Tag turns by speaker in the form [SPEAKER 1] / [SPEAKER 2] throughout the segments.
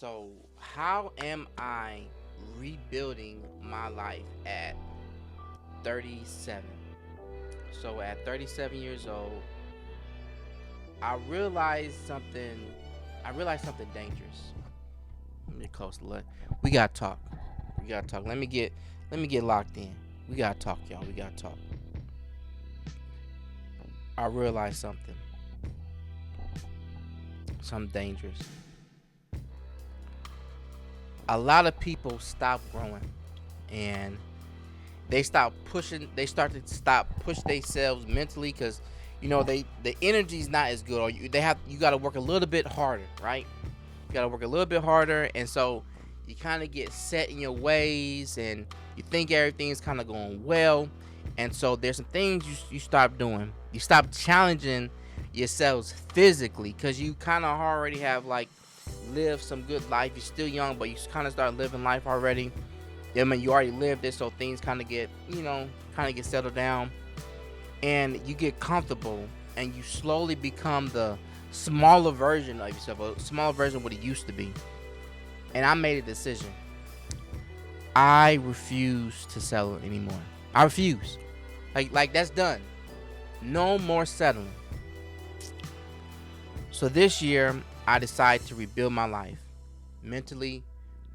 [SPEAKER 1] So, how am I rebuilding my life at 37? So, at 37 years old, I realized something. I realized something dangerous. Let me get close. We gotta talk. We gotta talk. Let me get locked in. We gotta talk, y'all. We gotta talk. I realized something. Something dangerous. A lot of people stop growing, and they start to stop push themselves mentally, because the energy's not as good, or you got to work a little bit harder, right? You got to work a little bit harder, and so you kind of get set in your ways, and you think everything's kind of going well, and so there's some things you stop doing. You stop challenging yourselves physically, because you kind of already have like lived some good life. You're still young, but you kind of start living life already. I mean, you already lived it, so things kind of get, settled down, and you get comfortable, and you slowly become the smaller version of yourself, a smaller version of what it used to be. And I made a decision. I refuse to settle anymore. I refuse. Like that's done. No more settling. So this year, I decided to rebuild my life, mentally,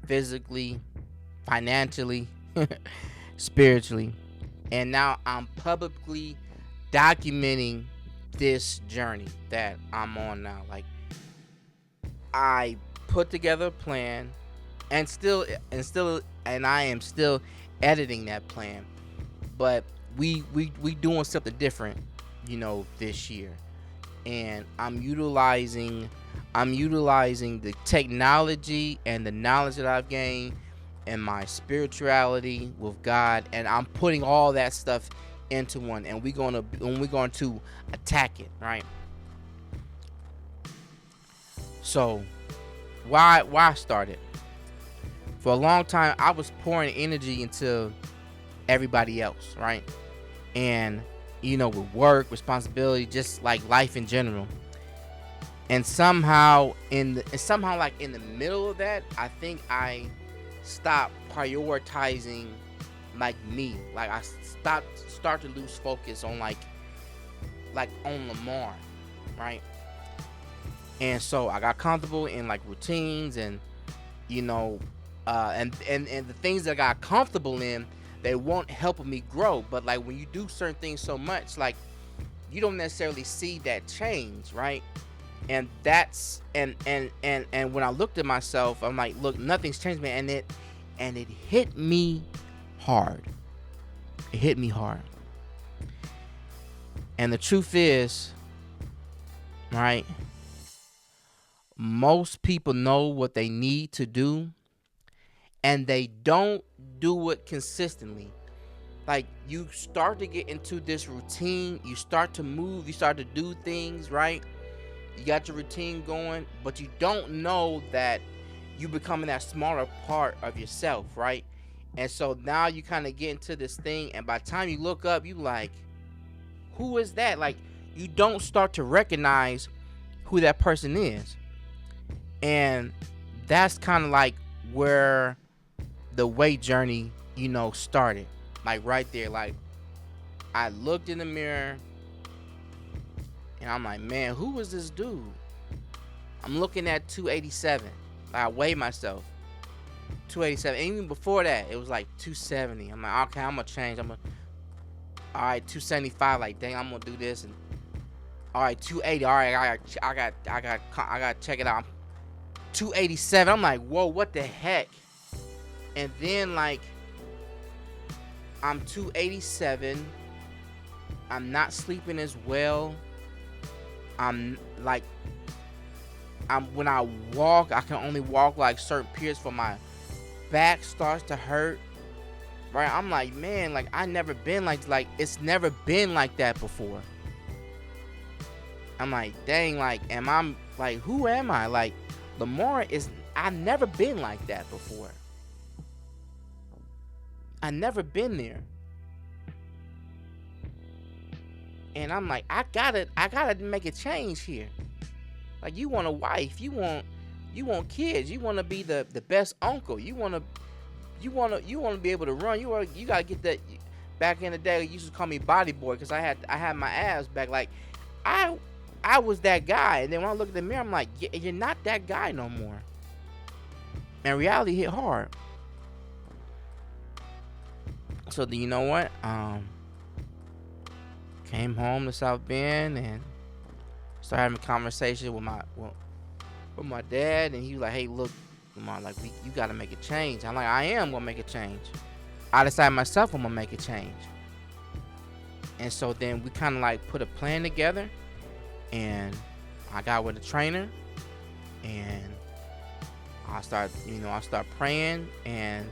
[SPEAKER 1] physically, financially, spiritually. And now I'm publicly documenting this journey that I'm on now. Like, I put together a plan, and I am still editing that plan. But we doing something different, this year. And I'm utilizing the technology and the knowledge that I've gained and my spirituality with God, and I'm putting all that stuff into one, and we're going to attack it, right? So why start it? For a long time, I was pouring energy into everybody else, right? And with work, responsibility, just like life in general. And somehow like in the middle of that, I think I stopped prioritizing like me. Like I start to lose focus on like on Lamar, right? And so I got comfortable in like routines, and you know and the things that I got comfortable in, they won't help me grow. But like when you do certain things so much, like you don't necessarily see that change, right? And that's and when I looked at myself, I'm like, look, nothing's changed, man. And it hit me hard. It hit me hard. And the truth is, right, most people know what they need to do, and they don't do it consistently. Like, you start to get into this routine, you start to move, you start to do things, right? You got your routine going, but you don't know that you becoming that smaller part of yourself, right? And so now you kind of get into this thing, and by the time you look up, you like, who is that? Like, you don't start to recognize who that person is. And that's kind of like where the weight journey, started. Like right there, like I looked in the mirror and I'm like, man, who was this dude? I'm looking at 287. I weigh myself. 287. And even before that, it was like 270. I'm like, okay, I'm gonna change. All right, 275. Like, dang, I'm gonna do this. And all right, 280. All right, I got to check it out. 287. I'm like, whoa, what the heck? And then like I'm 287. I'm not sleeping as well. I'm like, when I walk, I can only walk like certain periods, for my back starts to hurt. Right? I'm like, man, like I never been like it's never been like that before. I'm like, dang, like, who am I? Like, Lamar I've never been like that before. I never been there. And I'm like, I gotta make a change here. Like, you want a wife, you want You want kids. You want to be the best uncle. You want to be able to run. You gotta get that. Back in the day, they used to call me Body Boy because I had my abs back. Like I I was that guy. And then when I look in the mirror, I'm like, you're not that guy no more. And reality hit hard. So then, you know what? Came home to South Bend and started having a conversation with my dad, and he was like, "Hey, look, Lamar, like you gotta make a change." I'm like, "I am gonna make a change. I decided myself I'm gonna make a change." And so then we kind of like put a plan together, and I got with a trainer, and I start praying and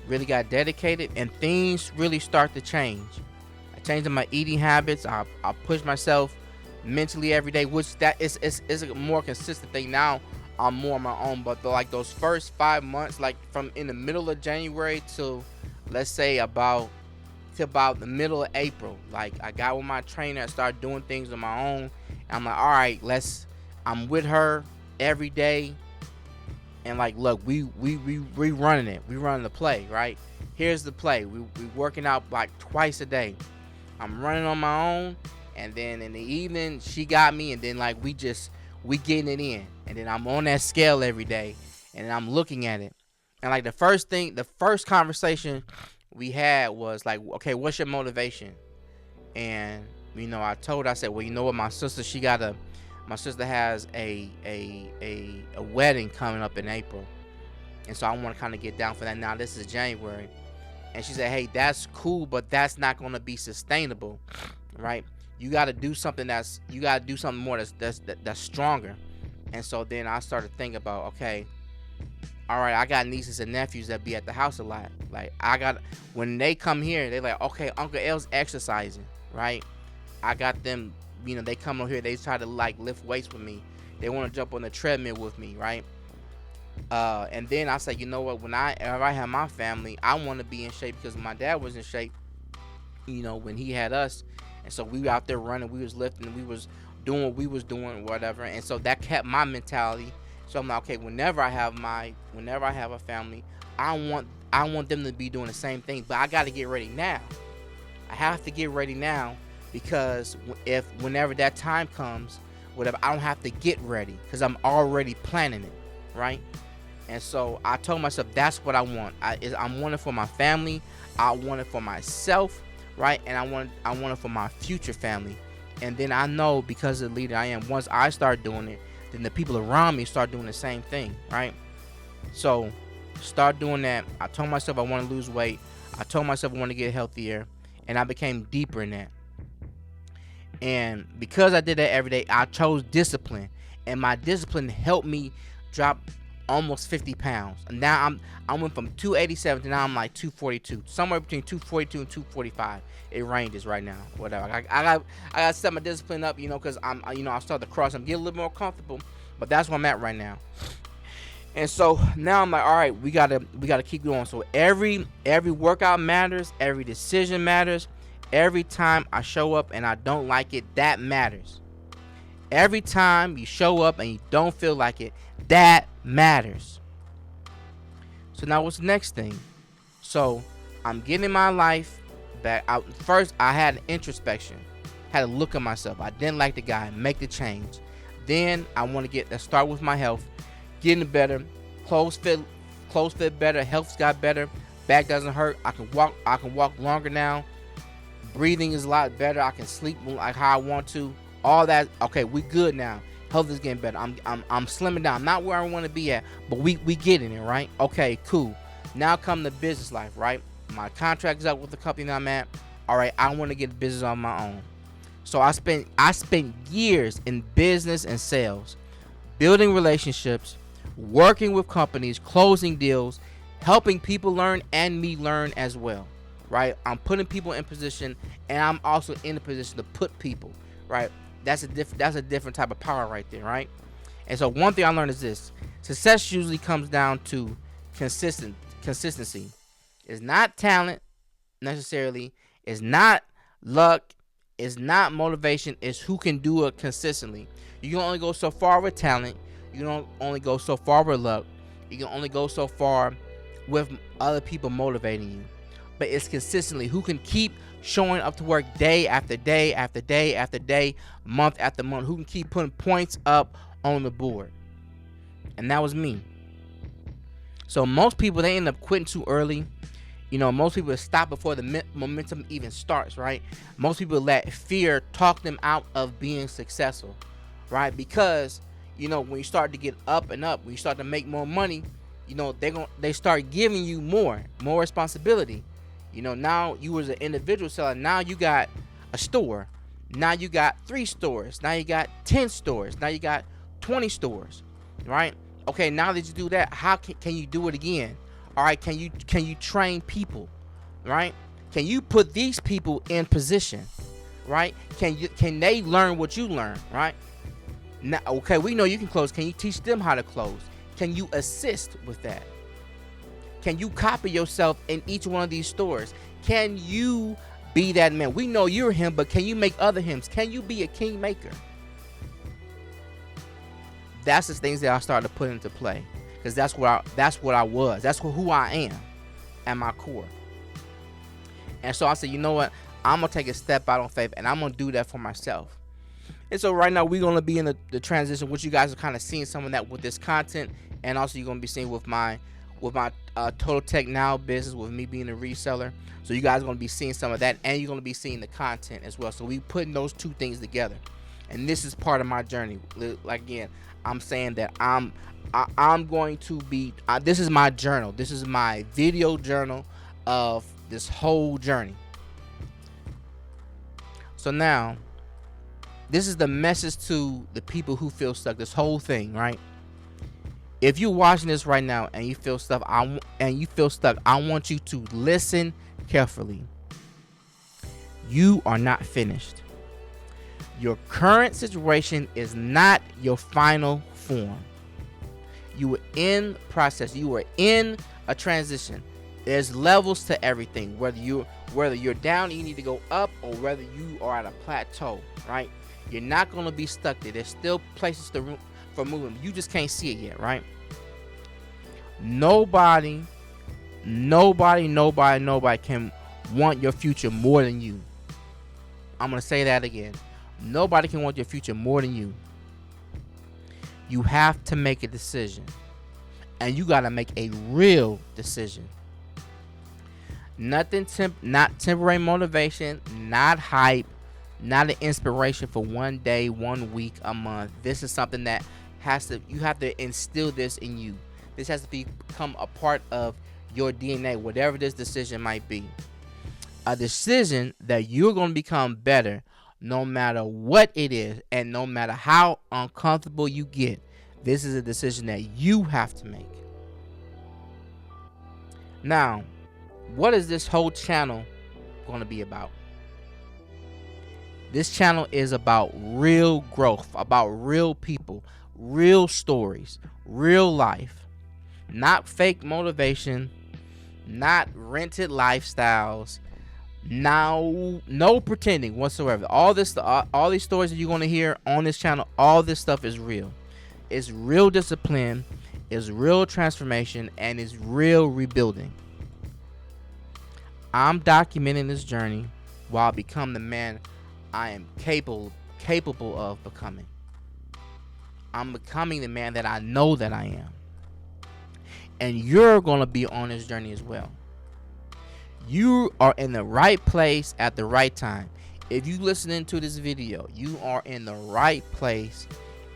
[SPEAKER 1] really got dedicated, and things really start to change. I changed my eating habits. I pushed myself mentally every day, which that is a more consistent thing now. I'm more on my own, but like those first 5 months, like from in the middle of January to let's say about the middle of April, like I got with my trainer, I started doing things on my own. And I'm like, all right, I'm with her every day, and like, look, we running it, we running the play, right? Here's the play. We working out like twice a day. I'm running on my own, and then in the evening she got me, and then like we getting it in, and then I'm on that scale every day, and I'm looking at it, and like the first conversation we had was like, okay, what's your motivation? And I said, well, you know what, my sister has a wedding coming up in April, and so I want to kind of get down for that. Now this is January, and she said, hey, that's cool, but that's not going to be sustainable, right? You got to do something more that's stronger. And so then I started thinking about, okay, all right, I got nieces and nephews that be at the house a lot. Like when they come here, they like, okay, Uncle L's exercising, right? I got them, they come over here, they try to like lift weights with me. They want to jump on the treadmill with me, right? And then I say, you know what, if I have my family, I want to be in shape because my dad was in shape, when he had us. And so we were out there running, we was lifting, we was doing what we was doing, whatever. And so that kept my mentality. So I'm like, okay, whenever I have a family, I want them to be doing the same thing. But I got to get ready now. I have to get ready now, because whenever that time comes, whatever, I don't have to get ready because I'm already planning it, right? And so I told myself that's what I want. I want it for my family. I want it for myself, right? And I want it for my future family. And then I know, because of the leader I am, once I start doing it, then the people around me start doing the same thing, right? So start doing that. I told myself I want to lose weight. I told myself I want to get healthier, and I became deeper in that. And because I did that every day, I chose discipline, and my discipline helped me drop almost 50 pounds. And now I went from 287 to now I'm like 242, somewhere between 242 and 245. It ranges right now, whatever. I got to set my discipline up, because I start the cross. I'm getting a little more comfortable, but that's where I'm at right now. And so now I'm like, all right, we gotta keep going. So every workout matters, every decision matters, every time I show up and I don't like it, that matters. Every time you show up and you don't feel like it, that matters. So now what's the next thing? So I'm getting my life back out. First, I had an introspection, had a look at myself. I didn't like the guy, make the change. Then I want to start with my health, getting better, clothes fit better, health's got better, back doesn't hurt, I can walk longer now, breathing is a lot better, I can sleep like how I want to, all that. Okay, we good now. Health is getting better. I'm slimming down. Not where I want to be at, but we getting it, right? Okay, cool. Now come the business life, right? My contract is up with the company that I'm at. All right, I want to get business on my own. So I spent years in business and sales, building relationships, working with companies, closing deals, helping people learn and me learn as well, right? I'm putting people in position, and I'm also in a position to put people, right? That's a different type of power right there, right? And so one thing I learned is this: success usually comes down to consistency. It's not talent necessarily. It's not luck. It's not motivation. It's who can do it consistently. You can only go so far with talent. You can only go so far with luck. You can only go so far with other people motivating you. But it's consistently who can keep showing up to work day after day after day after day, month after month, who can keep putting points up on the board. And that was me. So most people, they end up quitting too early. Most people stop before the momentum even starts, right? Most people let fear talk them out of being successful, right? Because, when you start to get up and up, when you start to make more money, they start giving you more responsibility. Now you as an individual seller, now you got a store. Now you got 3 stores. Now you got 10 stores. Now you got 20 stores, right? Okay, now that you do that, how can you do it again? All right, can you train people, right? Can you put these people in position, right? Can they learn what you learn, right? Now, okay, we know you can close. Can you teach them how to close? Can you assist with that? Can you copy yourself in each one of these stores? Can you be that man? We know you're him, but can you make other hymns? Can you be a king maker? That's the things that I started to put into play, because that's what I was. That's who I am at my core. And so I said, you know what? I'm gonna take a step out on faith, and I'm gonna do that for myself. And so right now we're gonna be in the transition, which you guys are kind of seeing some of that with this content, and also you're gonna be seeing with my Total Tech Now business, with me being a reseller. So you guys are gonna be seeing some of that, and you're gonna be seeing the content as well. So we putting those two things together, and this is part of my journey. Like, again, I'm saying that I'm going to be. This is my journal. This is my video journal of this whole journey. So now, this is the message to the people who feel stuck. This whole thing, right? If you're watching this right now and you feel stuck, I want you to listen carefully. You are not finished. Your current situation is not your final form. You are in process. You are in a transition. There's levels to everything. Whether you're down and you need to go up, or whether you are at a plateau, right? You're not going to be stuck there. There's still places for movement. You just can't see it yet, right? Nobody can want your future more than you. I'm going to say that again. Nobody can want your future more than you. You have to make a decision. And you got to make a real decision. Not temporary motivation, not hype, not an inspiration for one day, 1 week, a month. This is something that you have to instill this in you. This has to become a part of your DNA, whatever this decision might be. A decision that you're going to become better no matter what it is, and no matter how uncomfortable you get. This is a decision that you have to make. Now, what is this whole channel going to be about? This channel is about real growth, about real people, real stories, real life. Not fake motivation, not rented lifestyles, no pretending whatsoever. All these stories that you're going to hear on this channel, all this stuff is real. It's real discipline, it's real transformation, and it's real rebuilding. I'm documenting this journey while I become the man I am capable of becoming. I'm becoming the man that I know that I am. And you're going to be on this journey as well. You are in the right place at the right time. If you listening to this video, you are in the right place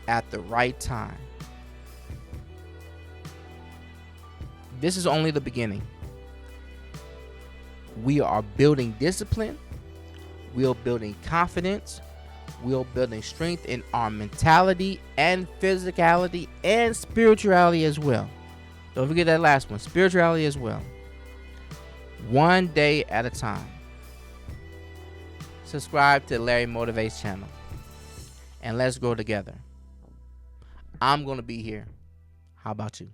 [SPEAKER 1] at the right time. This is only the beginning. We are building discipline. We are building confidence. We are building strength in our mentality and physicality and spirituality as well. Don't forget that last one, spirituality as well. One day at a time. Subscribe to Larry Motivates channel, and let's grow together. I'm going to be here. How about you?